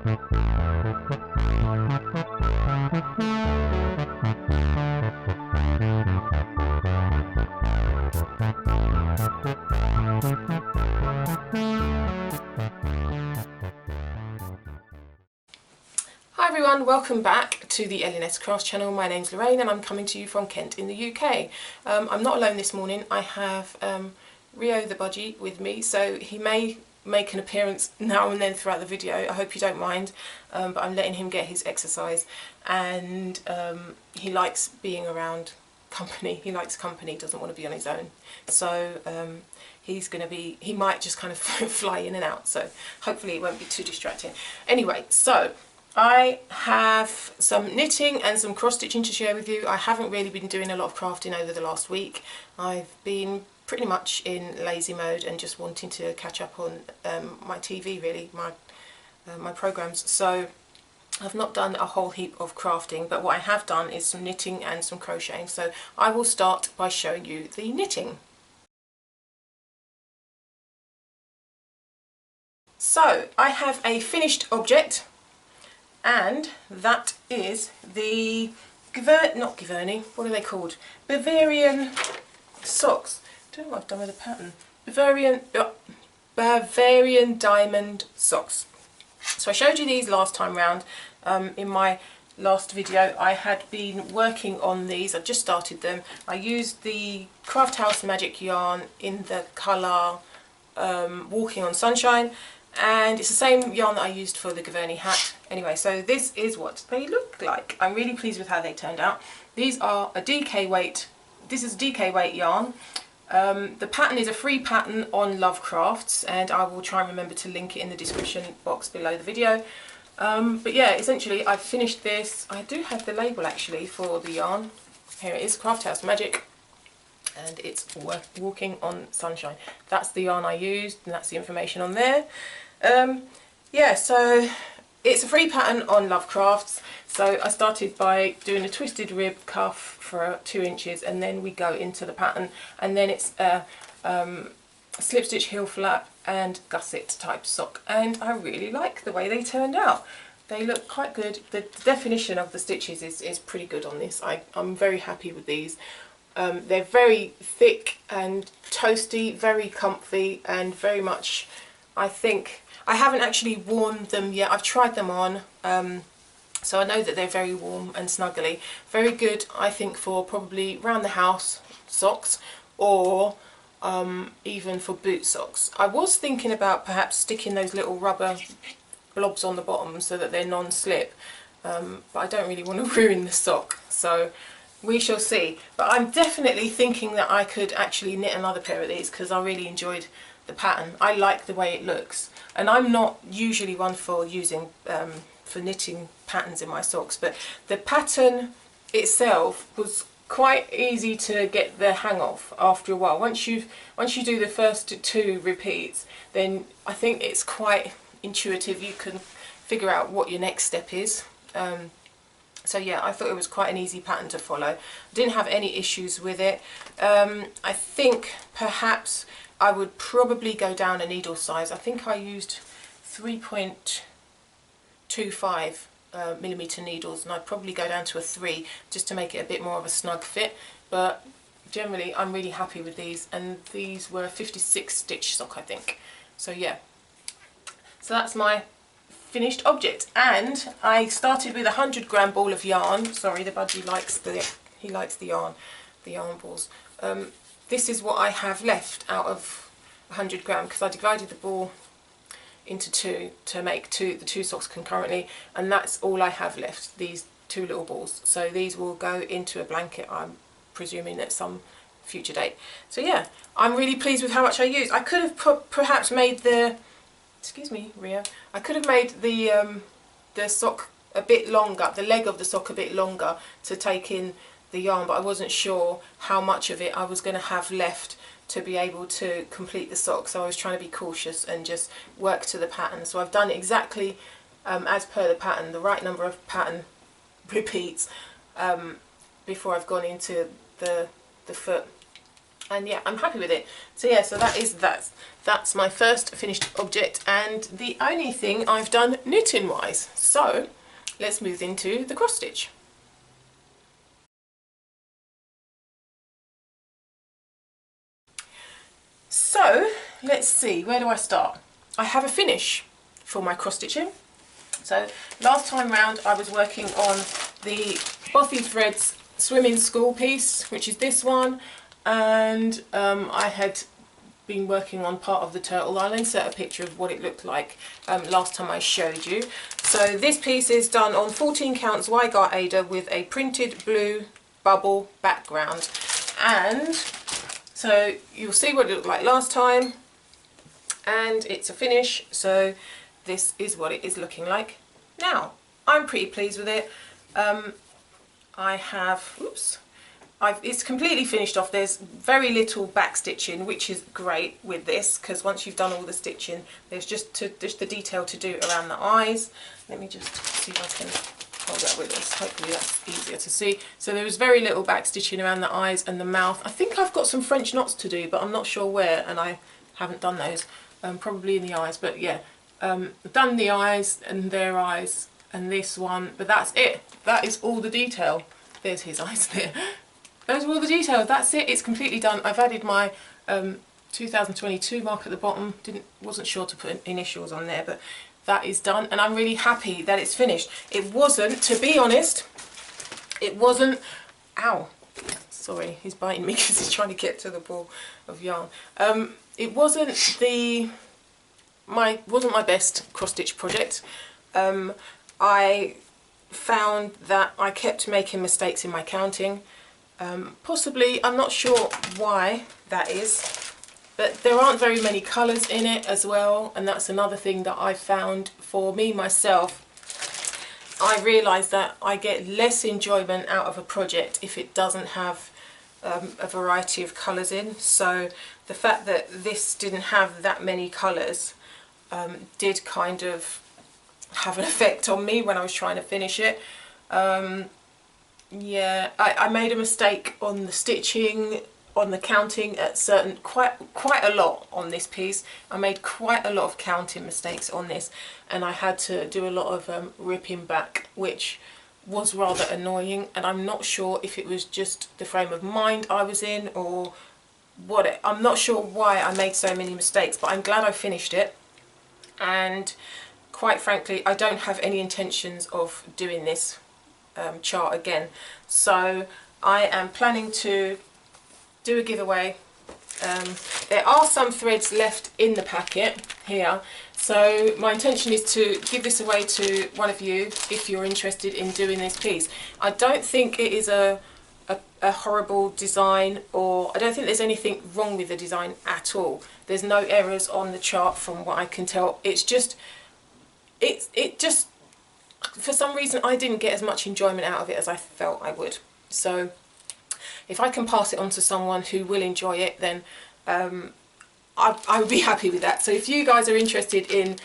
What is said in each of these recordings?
Hi everyone, welcome back to the L&S Crafts channel. My name's Lorraine and I'm coming to you from Kent in the UK. I'm not alone this morning. I have Rio the budgie with me, so he may make an appearance now and then throughout the video. I hope you don't mind, but I'm letting him get his exercise, and he likes being around company. He likes company, doesn't want to be on his own. So he might just kind of fly in and out, so hopefully it won't be too distracting. Anyway, so I have some knitting and some cross stitching to share with you. I haven't really been doing a lot of crafting over the last week. I've been pretty much in lazy mode and just wanting to catch up on my TV, really, my programs. So I've not done a whole heap of crafting, but what I have done is some knitting and some crocheting. So I will start by showing you the knitting. So I have a finished object, and that is the what are they called? Bavarian socks. I don't know what I've done with the pattern. Bavarian diamond socks. So I showed you these last time round. In my last video I had been working on these. I've just started them. I used the Craft House Magic yarn in the colour Walking on Sunshine, and it's the same yarn that I used for the Gaverny hat. Anyway, so this is what they look like. I'm really pleased with how they turned out. These are a DK weight. This is DK weight yarn. The pattern is a free pattern on Love Crafts, and I will try and remember to link it in the description box below the video. But yeah, essentially I've finished this. I do have the label actually for the yarn. Here it is, Craft House Magic, and it's Walking on Sunshine. That's the yarn I used, and that's the information on there. Yeah, so it's a free pattern on Love Crafts. So I started by doing a twisted rib cuff for 2 inches, and then we go into the pattern, and then it's a slip stitch heel flap and gusset type sock, and I really like the way they turned out. They look quite good. The definition of the stitches is pretty good on this. I'm very happy with these. They're very thick and toasty, very comfy, and very much, I think, I haven't actually worn them yet. I've tried them on, so I know that they're very warm and snuggly. Very good, I think, for probably round the house socks, or even for boot socks. I was thinking about perhaps sticking those little rubber blobs on the bottom so that they're non-slip, but I don't really want to ruin the sock, so we shall see. But I'm definitely thinking that I could actually knit another pair of these because I really enjoyed the pattern. I like the way it looks, and I'm not usually one for using for knitting patterns in my socks, but the pattern itself was quite easy to get the hang of after a while. Once you do the first 2 repeats, then I think it's quite intuitive. You can figure out what your next step is. So yeah, I thought it was quite an easy pattern to follow. I didn't have any issues with it. I think perhaps I would probably go down a needle size. I think I used 3.25 millimetre needles, and I'd probably go down to a 3 just to make it a bit more of a snug fit. But generally I'm really happy with these, and these were a 56 stitch sock, I think. So yeah, so that's my finished object, and I started with a 100-gram ball of yarn. Sorry, the budgie likes the yarn balls. This is what I have left out of 100 gram, because I divided the ball into 2 to make the 2 socks concurrently, and that's all I have left, these 2 little balls. So these will go into a blanket, I'm presuming, at some future date. So yeah, I'm really pleased with how much I used. I could have perhaps made the, excuse me, Ria, I could have made the sock a bit longer, the leg of the sock a bit longer to take in the yarn, but I wasn't sure how much of it I was going to have left to be able to complete the sock, so I was trying to be cautious and just work to the pattern. So I've done exactly as per the pattern, the right number of pattern repeats before I've gone into the foot And yeah, I'm happy with it. So yeah, so that's my first finished object, and the only thing I've done knitting wise. So let's move into the cross stitch. So let's see, where do I start? I have a finish for my cross stitching. So last time round I was working on the Bothy Threads Swimming School piece, which is this one, and I had been working on part of the turtle. I'll insert a picture of what it looked like last time I showed you. So this piece is done on 14 counts Weigart Aida with a printed blue bubble background, and so you'll see what it looked like last time, and it's a finish. So this is what it is looking like now. I'm pretty pleased with it. It's completely finished off. There's very little back stitching, which is great with this, because once you've done all the stitching, there's just the detail to do around the eyes. Let me just see if I can hold that with us. Hopefully that's easier to see. So there is very little back stitching around the eyes and the mouth. I think I've got some French knots to do, but I'm not sure where, and I haven't done those. Probably in the eyes, but yeah, I've done the eyes and their eyes and this one, but that's it. That is all the detail. There's his eyes there. Those are all the details. That's it. It's completely done. I've added my 2022 mark at the bottom. Wasn't sure to put initials on there, but that is done, and I'm really happy that it's finished. It wasn't, to be honest, it wasn't. Ow! Sorry, he's biting me because he's trying to get to the ball of yarn. It wasn't my best cross stitch project. I found that I kept making mistakes in my counting. Possibly, I'm not sure why that is, but there aren't very many colours in it as well, and that's another thing that I found for me myself. I realised that I get less enjoyment out of a project if it doesn't have a variety of colours in. So the fact that this didn't have that many colours did kind of have an effect on me when I was trying to finish it. Yeah, I made a mistake on the stitching, on the counting at quite a lot on this piece. I made quite a lot of counting mistakes on this, and I had to do a lot of ripping back, which was rather annoying, and I'm not sure if it was just the frame of mind I was in or what. I'm not sure why I made so many mistakes, but I'm glad I finished it, and quite frankly I don't have any intentions of doing this chart again. So I am planning to do a giveaway. There are some threads left in the packet here, so my intention is to give this away to one of you if you're interested in doing this piece. I don't think it is a horrible design, or I don't think there's anything wrong with the design at all. There's no errors on the chart from what I can tell. It's just for some reason I didn't get as much enjoyment out of it as I felt I would. So if I can pass it on to someone who will enjoy it, then I would be happy with that. So if you guys are interested in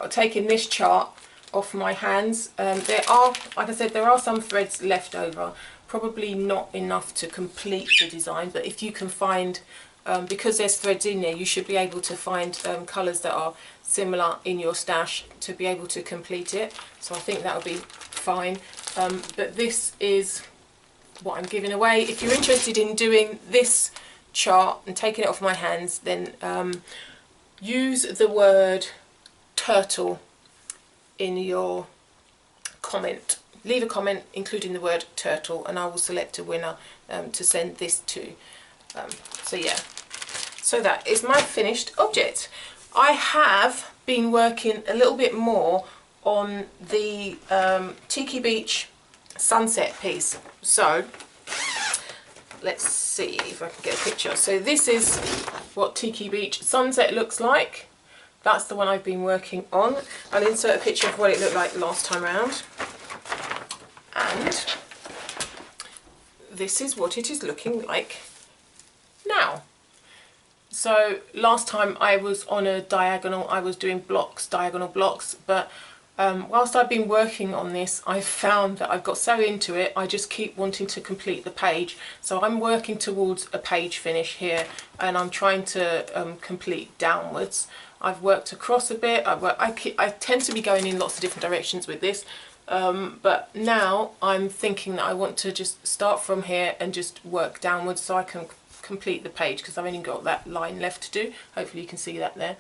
taking this chart off my hands, there are, like I said, there are some threads left over, probably not enough to complete the design, but if you can find, because there's threads in there, you should be able to find colours that are similar in your stash to be able to complete it. So I think that will be fine. But this is what I'm giving away. If you're interested in doing this chart and taking it off my hands, then use the word turtle in your comment. Leave a comment including the word turtle, and I will select a winner to send this to. So yeah, so that is my finished object. I have been working a little bit more on the Tiki Beach sunset piece. So let's see if I can get a picture. So this is what Tiki Beach sunset looks like. That's the one I've been working on. I'll insert a picture of what it looked like last time around. And this is what it is looking like now. So last time I was on a diagonal, I was doing blocks, diagonal blocks, but whilst I've been working on this, I've found that I've got so into it, I just keep wanting to complete the page. So I'm working towards a page finish here, and I'm trying to complete downwards. I've worked across a bit. I tend to be going in lots of different directions with this, but now I'm thinking that I want to just start from here and just work downwards so I can complete the page, because I've only got that line left to do. Hopefully you can see that there.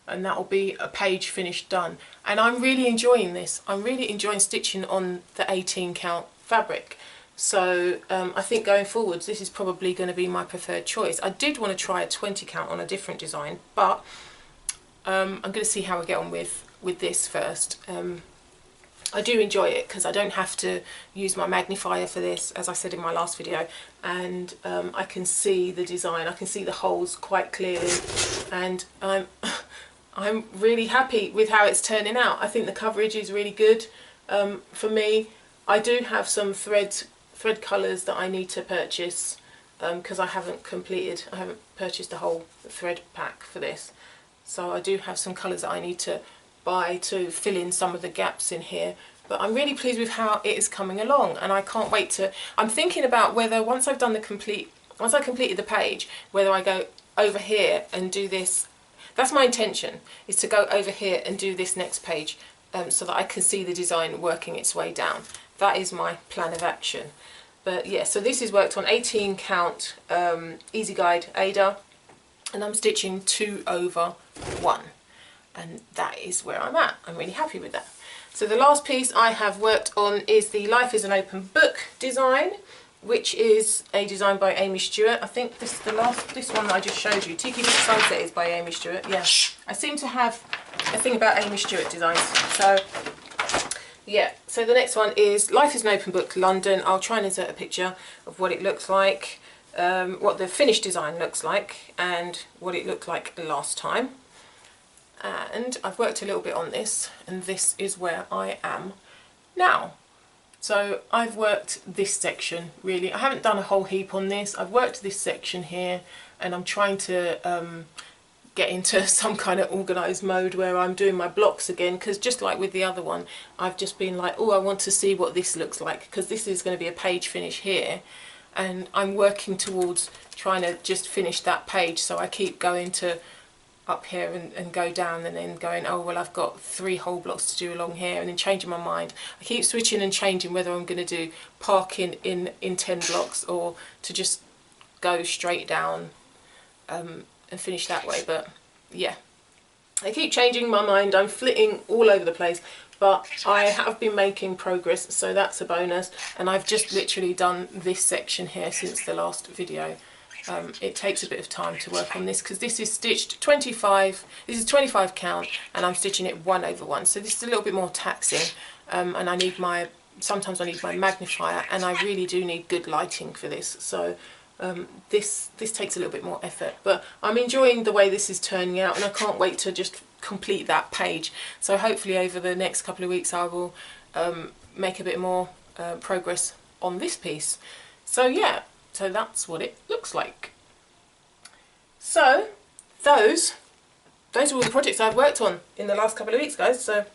And that will be a page finished done. And I'm really enjoying this. I'm really enjoying stitching on the 18 count fabric. So I think going forwards this is probably going to be my preferred choice. I did want to try a 20 count on a different design, but I'm going to see how I get on with this first. I do enjoy it because I don't have to use my magnifier for this, as I said in my last video, and I can see the design, I can see the holes quite clearly, and I'm really happy with how it's turning out. I think the coverage is really good for me. I do have some thread colours that I need to purchase because I haven't purchased a whole thread pack for this. So I do have some colours that I need to buy to fill in some of the gaps in here. But I'm really pleased with how it is coming along, and I can't wait to... I'm thinking about whether once I completed the page, whether I go over here and do this. That's my intention, is to go over here and do this next page so that I can see the design working its way down. That is my plan of action. But yeah, so this is worked on 18 count Easy Guide Aida, and I'm stitching 2 over 1. And that is where I'm at. I'm really happy with that. So the last piece I have worked on is the Life is an Open Book design, which is a design by Aimee Stewart. I think this one that I just showed you, Tiki Sunset, is by Aimee Stewart. Yeah, I seem to have a thing about Aimee Stewart designs. So yeah, so the next one is Life is an Open Book London. I'll try and insert a picture of what it looks like, what the finished design looks like, and what it looked like last time. And I've worked a little bit on this, and this is where I am now. So I've worked this section really. I haven't done a whole heap on this. I've worked this section here, and I'm trying to get into some kind of organised mode where I'm doing my blocks again, because just like with the other one, I've just been like, oh, I want to see what this looks like, because this is going to be a page finish here, and I'm working towards trying to just finish that page. So I keep going to up here and go down, and then going, oh well, I've got 3 whole blocks to do along here, and then changing my mind. I keep switching and changing whether I'm going to do park in 10 blocks or to just go straight down and finish that way. But yeah, I keep changing my mind. I'm flitting all over the place, but I have been making progress, so that's a bonus. And I've just literally done this section here since the last video. It takes a bit of time to work on this because this is stitched 25, this is 25 count, and I'm stitching it 1 over 1, so this is a little bit more taxing, and I need sometimes I need my magnifier, and I really do need good lighting for this, so this takes a little bit more effort, but I'm enjoying the way this is turning out, and I can't wait to just complete that page. So hopefully over the next couple of weeks I will make a bit more progress on this piece. So yeah, so that's what it looks like. So those are all the projects I've worked on in the last couple of weeks, guys, so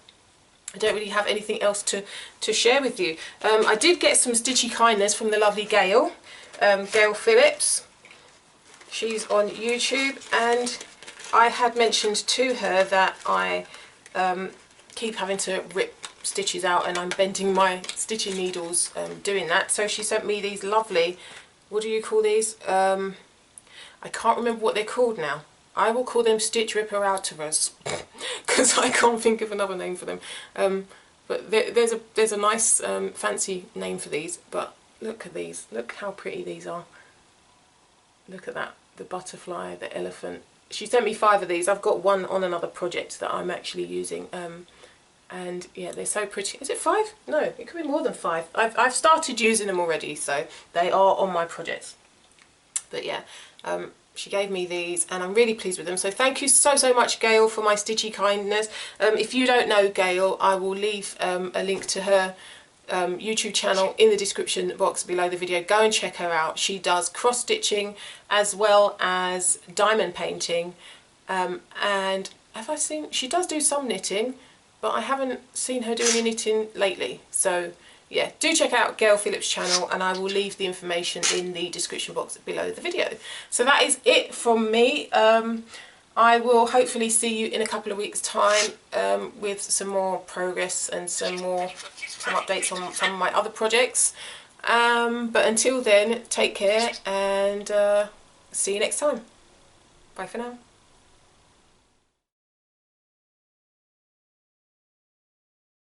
I don't really have anything else to share with you. I did get some stitchy kindness from the lovely Gail, Gail Phillips. She's on YouTube, and I had mentioned to her that I keep having to rip stitches out, and I'm bending my stitching needles doing that. So she sent me these lovely, what do you call these? I can't remember what they're called now. I will call them Stitch Ripper Outerers because I can't think of another name for them. But there's a nice fancy name for these. But look at these. Look how pretty these are. Look at that. The butterfly, the elephant. She sent me 5 of these. I've got one on another project that I'm actually using. And yeah, they're so pretty. Is it 5? No, it could be more than 5. I've started using them already, so they are on my projects. But yeah, she gave me these, and I'm really pleased with them. So thank you so much, Gail, for my stitchy kindness. If you don't know Gail, I will leave a link to her YouTube channel in the description box below the video. Go and check her out. She does cross stitching as well as diamond painting, and have I seen, she does do some knitting, but I haven't seen her doing any knitting lately. So yeah, do check out Gail Phillips' channel, and I will leave the information in the description box below the video. So that is it from me. I will hopefully see you in a couple of weeks' time with some more progress and some updates on some of my other projects. But until then, take care, and see you next time. Bye for now.